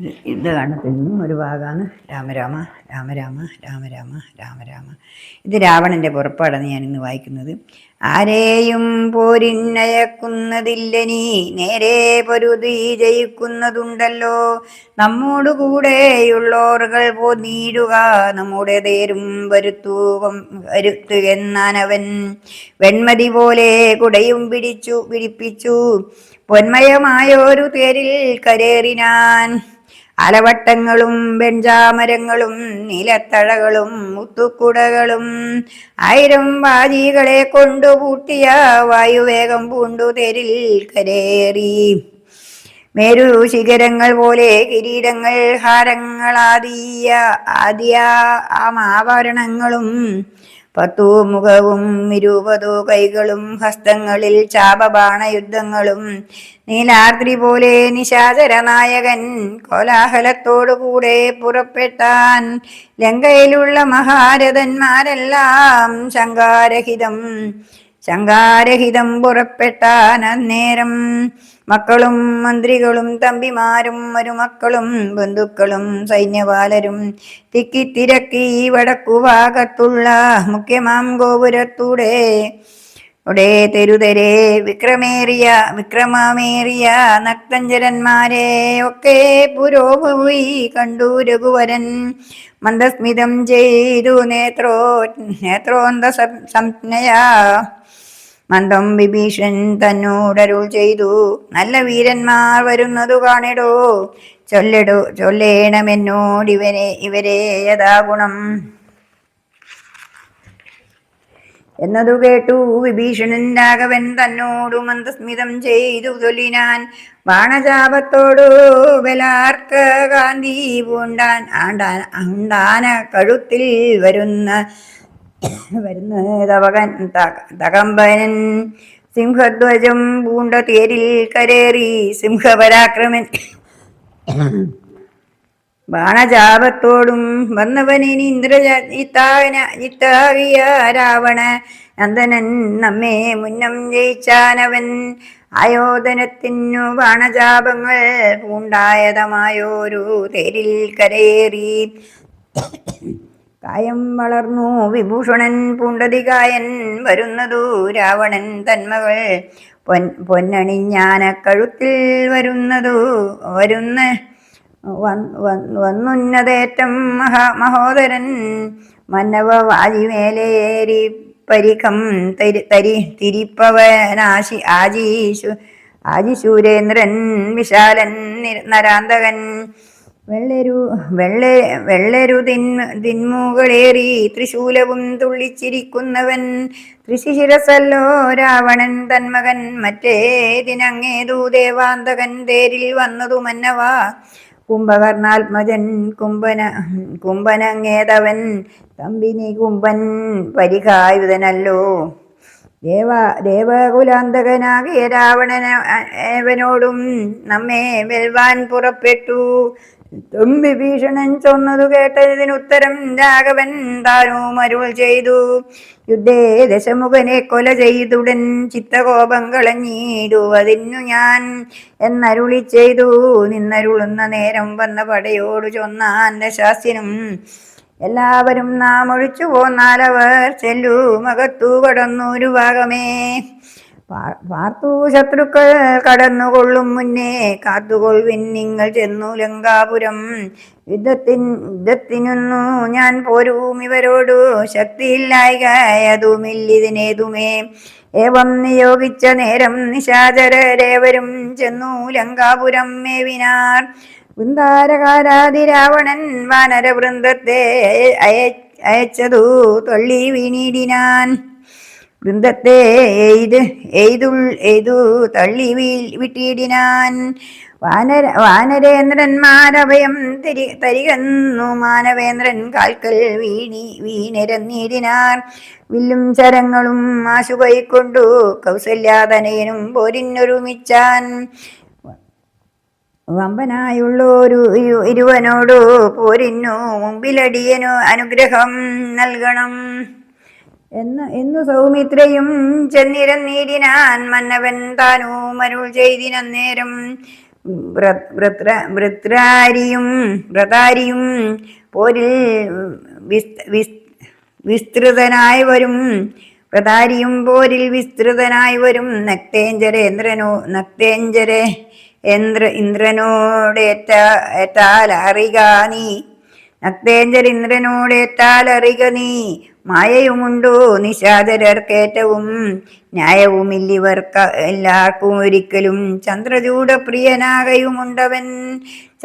യുദ്ധകാണ്ഡത്തിൽ നിന്നും ഒരു ഭാഗമാണ് രാമരാമ രാമ രാമ രാമ രാമ രാമ രാമ. ഇത് രാവണന്റെ പുറപ്പാടാണ് ഞാനിന്ന് വായിക്കുന്നത്. ആരെയും പോരിന്നയക്കുന്നതില്ലനീ, നേരെ പൊരുതി ജയിക്കുന്നതുണ്ടല്ലോ. നമ്മോടു കൂടെയുള്ളോർകൾ പോന്നീടുക, നമ്മുടെ തേരും വരുത്തുകെന്നാനവൻ. വെൺമതി പോലെ കുടയും പിടിപ്പിച്ചു പൊന്മയമായൊരു തേരിൽ കരേറിനാൻ. അലവട്ടങ്ങളും വെഞ്ചാമരങ്ങളും നീലത്തഴകളും മുത്തുക്കുടകളും 1000 വാജികളെ കൊണ്ടു പൂട്ടിയ വായുവേഗം പൂണ്ടു തേരിൽ കരേറി. മേരു ശിഖരങ്ങൾ പോലെ കിരീടങ്ങൾ ഹാരങ്ങളാദിയ ആഭരണങ്ങളും 10 മുഖവും 20 കൈകളും ഹസ്തങ്ങളിൽ ചാപബാണയുദ്ധങ്ങളും. നീലാദ്രി പോലെ നിശാചര നായകൻ കോലാഹലത്തോടുകൂടെ പുറപ്പെട്ടാൻ. ലങ്കയിലുള്ള മഹാരഥന്മാരെല്ലാം ശങ്കാരഹിതം പുറപ്പെട്ടാൻ. അന്നേരം മക്കളും മന്ത്രികളും തമ്പിമാരും മരുമക്കളും ബന്ധുക്കളും സൈന്യപാലരും തിക്കിത്തിരക്കി വടക്കുഭാഗത്തുള്ള മുഖ്യമാം ഗോപുരത്തൂടെ തെരുതെരെ വിക്രമമേറിയ നക്തഞ്ചരന്മാരെ ഒക്കെ പുരോഭവി കണ്ടു രഘുവരൻ. മന്ദസ്മിതം ചെയ്തു നേത്രോന്ത സംജ്ഞയാ മന്ദം വിഭീഷൺ തന്നോടരുൾ ചെയ്തു. നല്ല വീരന്മാർ വരുന്നതു കാണിടോ, ചൊല്ലേണമെന്നോടിവരെ യഥാഗുണം എന്നതു കേട്ടു വിഭീഷണൻ. രാഘവൻ തന്നോടു മന്ദസ്മിതം ചെയ്തു ചൊല്ലിനാൻ. ബാണചാപത്തോടു ബലാർക്ക കാന്തി പൂണ്ടാൻ. ആണ്ടാന കഴുത്തിൽ വരുന്ന തകമ്പനൻ. സിംഹധ്വജം പൂണ്ട തേരിൽ കരേറി സിംഹപരാക്രമൻ. ബാണചാപത്തോടും വന്നവനിനി ഇന്ദ്രജിത്താകിയ രാവണ നന്ദനൻ. നമ്മെ മുന്നം ജയിച്ചാനവൻ. ആയോധനത്തിനു ബാണചാപങ്ങൾ പൂണ്ടായതമായോരു തേരിൽ കരേറി. കായം വളർന്നു വിഭൂഷണൻ പൂണ്ടതികായൻ. വരുന്നതു രാവണൻ തന്മകൾ പൊന്നണിഞ്ഞാന കഴുത്തിൽ. വന്നുന്നതേറ്റം മഹോദരൻ. മന്നവ വാജിമേലേരി പരിഖം തിരിപ്പവനാശി ആജിശൂരേന്ദ്രൻ വിശാലൻ നരാന്തകൻ. വെള്ളരു തിന്മുകളേറി ത്രിശൂലവും തുള്ളിച്ചിരിക്കുന്നവൻ. ത്രിശിരസല്ലോ രാവണൻ തന്മകൻ. മറ്റേതിനങ്ങേതു ദേവാന്തകൻ തേരിൽ വന്നതു മന്നവ. കുംഭകർണാത്മജൻ കുംഭനങ്ങേതവൻ. തമ്പിനി കുംഭൻ പരിഖായുധനല്ലോ. ദേവകുലാന്തകനാകിയ രാവണനോടും നമ്മെ വെൽവാൻ പുറപ്പെട്ടു. വിഭീഷണൻ ചൊന്നതു കേട്ടതിനുത്തരം രാഘവൻ താനും അരുൾ ചെയ്തു. യുദ്ധേ ദശമുഖനെ കൊല ചെയ്തുടൻ ചിത്തകോപം കളഞ്ഞിടുവതിന്നു ഞാൻ എന്നരുളി ചെയ്തു. നിന്നരുളുന്ന നേരം വന്ന പടയോടു ചൊന്നാൻ ദശാസ്യനും. എല്ലാവരും നാം ഒഴിച്ചു പോന്നാലവർ ചെല്ലുമകത്തു കടന്നൊരു ഭാഗമേ. പാർത്തു ശത്രുക്കൾ കടന്നുകൊള്ളും മുന്നേ കാത്തുകൊള്ളുവിൻ നിങ്ങൾ ചെന്നു ലങ്കാപുരം. യുദ്ധത്തിനൊന്നു ഞാൻ പോരും ഇവരോടു. ശക്തിയില്ലായതുമില്ലിതിനേതുമേ. ഏവം നിയോഗിച്ച നേരം നിശാചരരേവരും ചെന്നു ലങ്കാപുരം മേവിനാർ. വൃന്ദാരകാരാതിരാവണൻ വാനരവൃന്ദത്തെ അയച്ചതു തള്ളി വീണിടിനാൻ. വൃന്ദത്തെ എയ്തു തള്ളി വിട്ടിടിനാൻ. വാനരേന്ദ്രന്മാരഭയം തരികന്നു. മാനവേന്ദ്രൻ കാൽക്കൽ വീണിരന്നിടിനാർ. വില്ലും ചരങ്ങളും ആശു കൈക്കൊണ്ടു കൗസല്യാതനയനും പോരിനൊരുമിച്ചാൻ. വമ്പനായുള്ളൊരു ഇരുവനോടു പോരിന്നു മുമ്പിലടിയനു അനുഗ്രഹം നൽകണം എന്നു സൗമിത്രയും ചെന്നിരന്നീടിനാൻ. മന്നവൻ താനും അരുൾ ചെയ്തിനന്നേരം വൃത്രാരിയും വ്രതാരിയും പോരിൽ വിസ്തൃതനായി വരും. വ്രതാരിയും പോരിൽ വിസ്തൃതനായി വരും. ഇന്ദ്രനോടേറ്റാൽ അറിക നീ. ഇന്ദ്രനോടേറ്റാൽ അറിക നീ. മായയുമുണ്ടോ നിശാചരർക്കേറ്റവും ന്യായവുമില്ലിവർക്ക് എല്ലാവർക്കും ഒരിക്കലും. ചന്ദ്രചൂഡ പ്രിയനാകയുമുണ്ടവൻ.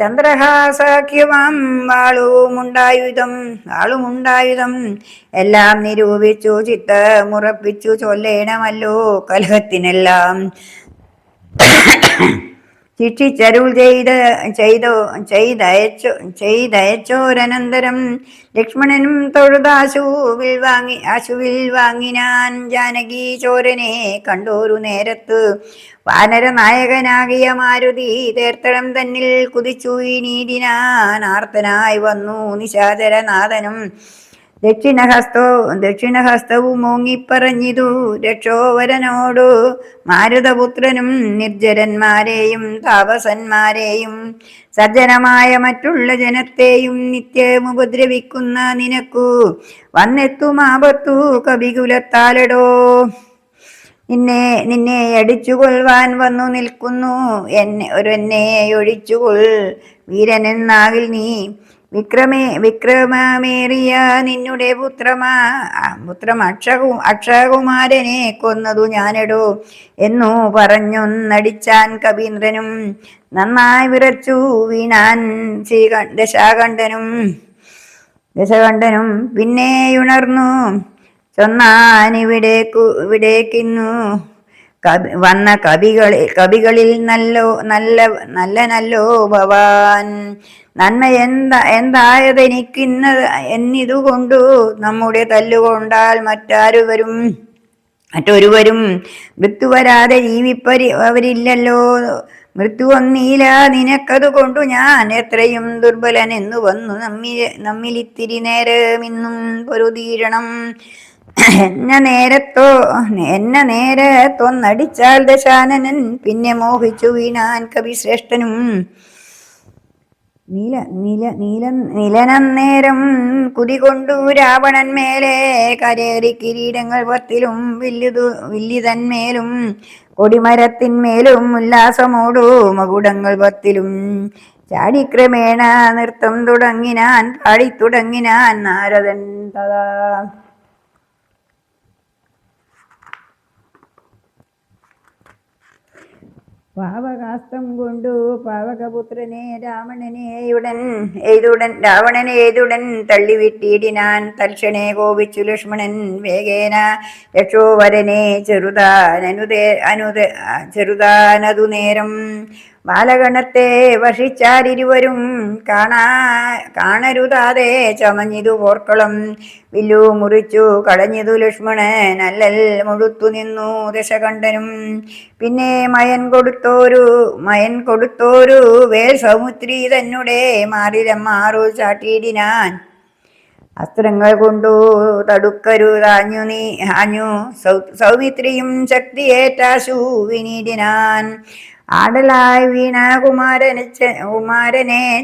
ചന്ദ്രഹാസാഖ്യമാം വാളുമുണ്ടായുധം എല്ലാം നിരൂപിച്ചു ചിത്തമുറപ്പിച്ചു ചൊല്ലേണമല്ലോ കലഹത്തിനെല്ലാം. ശിക്ഷിച്ചരുൾ ചെയ്തയച്ചോരനന്തരം ലക്ഷ്മണനും തൊഴുതാശുവിൽ വാങ്ങിനാൻ. ജാനകി ചോരനെ കണ്ടോരു നേരത്ത് വാനരനായകനാകിയ മാരുതി തേർത്തടം തന്നിൽ കുതിച്ചു നീടിനാൻ. ആർത്തനായി വന്നു നിശാചരനാഥനും ദക്ഷിണഹസ്തവും ഓങ്ങിപ്പറഞ്ഞിതു രക്ഷോവരനോടു. മാരുതപുത്രനും നിർജ്ജരന്മാരെയും താപസന്മാരെയും സജ്ജനമായ മറ്റുള്ള ജനത്തെയും നിത്യമുപദ്രവിക്കുന്ന നിനക്കു വന്നെത്തുമാപത്തു കപികുലത്താലടോ. നിന്നെ അടിച്ചു കൊൽവാൻ വന്നു നിൽക്കുന്നു എന്നെ ഒഴിച്ചുകൊൾ വീരനെന്നാകിൽ നീ. വിക്രമമേറിയ നിന്നുടെ പുത്രം അക്ഷകുമാരനെ കൊന്നതു ഞാനെടോ എന്നു പറഞ്ഞൊന്നടിച്ചാൻ കവീന്ദ്രനും. നന്നായി വിറച്ചു വീണാൻ ദശകണ്ഠനും പിന്നെയുണർന്നു ചൊന്നാനിവിടേക്കിന്നു വന്ന കവികളിൽ നല്ലോ ഭവാൻ. നന്മ എന്നിതുകൊണ്ടു നമ്മുടെ തല്ലുകൊണ്ടാൽ മറ്റൊരുവരും മൃത്യു വരാതെ ജീവിപ്പവരില്ലല്ലോ. മൃത്യു വന്നീല നിനക്കതുകൊണ്ടു ഞാൻ എത്രയും ദുർബലനെന്നു വന്നു നമ്മിലിത്തിരി നേരമിന്നും പൊരുതീരണം. എന്ന നേരത്തൊന്നടിച്ചാൽ ദശാനനൻ പിന്നെ മോഹിച്ചു വീണാൻ കവിശ്രേഷ്ഠനും. നീലനന്നേരം കുതികൊണ്ടു രാവണൻ മേലെ കരേറി കിരീടങ്ങൾ 10 വില്ലിതന്മേലും കൊടിമരത്തിന്മേലും ഉല്ലാസമോടു മകുടങ്ങൾ 10 ചാടിക്രമേണ നൃത്തം പാടിത്തുടങ്ങിനാൻ നാരദൻ തഥാ. പാവകാസ്ത്രം കൊണ്ടു പാവകപുത്രനെ രാവണനെ ഏതുടൻ തള്ളിവിട്ടിടിനാൻ. തൽക്ഷണേ കോപിച്ചു ലക്ഷ്മണൻ വേഗേന രക്ഷോവരനെ ചെറുതാനതു നേരം. ബാലഗണത്തെ വർഷിച്ചാരിരുവരും കാണരുതാതെ ചമഞ്ഞിതു പോർക്കളം. വില്ലു മുറിച്ചു കളഞ്ഞിതു ലക്ഷ്മണൻ അല്ലൽ മുഴുത്തു നിന്നു ദശകണ്ഠനും. പിന്നെ മയൻ കൊടുത്തോരു വേൽ സൗമിത്രി തന്നെ മാറിലമാറു ചാട്ടിയിടിനാൻ. അസ്ത്രങ്ങൾ കൊണ്ടു തടുക്കരുതാഞ്ഞു സൗമിത്രിയും ശക്തിയേറ്റാശു വിനീടിനാൻ. ആടലായി വീണ കുമാരനെ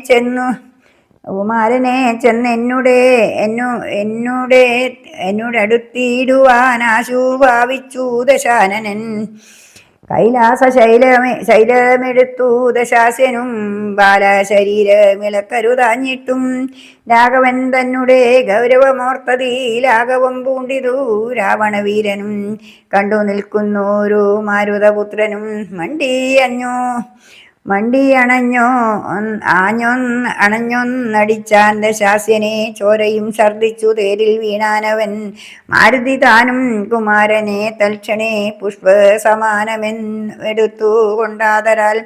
ചെന്നെന്നുടടുത്തിടുവാനാശു ഭാവിച്ചു ദശാനനൻ. കൈലാസ ശൈലമെടുത്തു ദശാസ്യനും ബാലശരീരമിളക്കരുതാഞ്ഞിട്ടും രാഘവൻ തന്നെ ഗൗരവമോർത്തതി ലാഘവം പൂണ്ടിതു രാവണവീരനും. കണ്ടു നിൽക്കുന്നോരു മാരുതപുത്രനും അണഞ്ഞൊന്നടിച്ചാൻ ദശാസ്യനെ. ചോരയും ഛർദിച്ചു തേരിൽ വീണാനവൻ. മാരുതി താനും കുമാരനെ തൽക്ഷണേ പുഷ്പസമാനമെടുത്തു കൊണ്ടാതരാൽ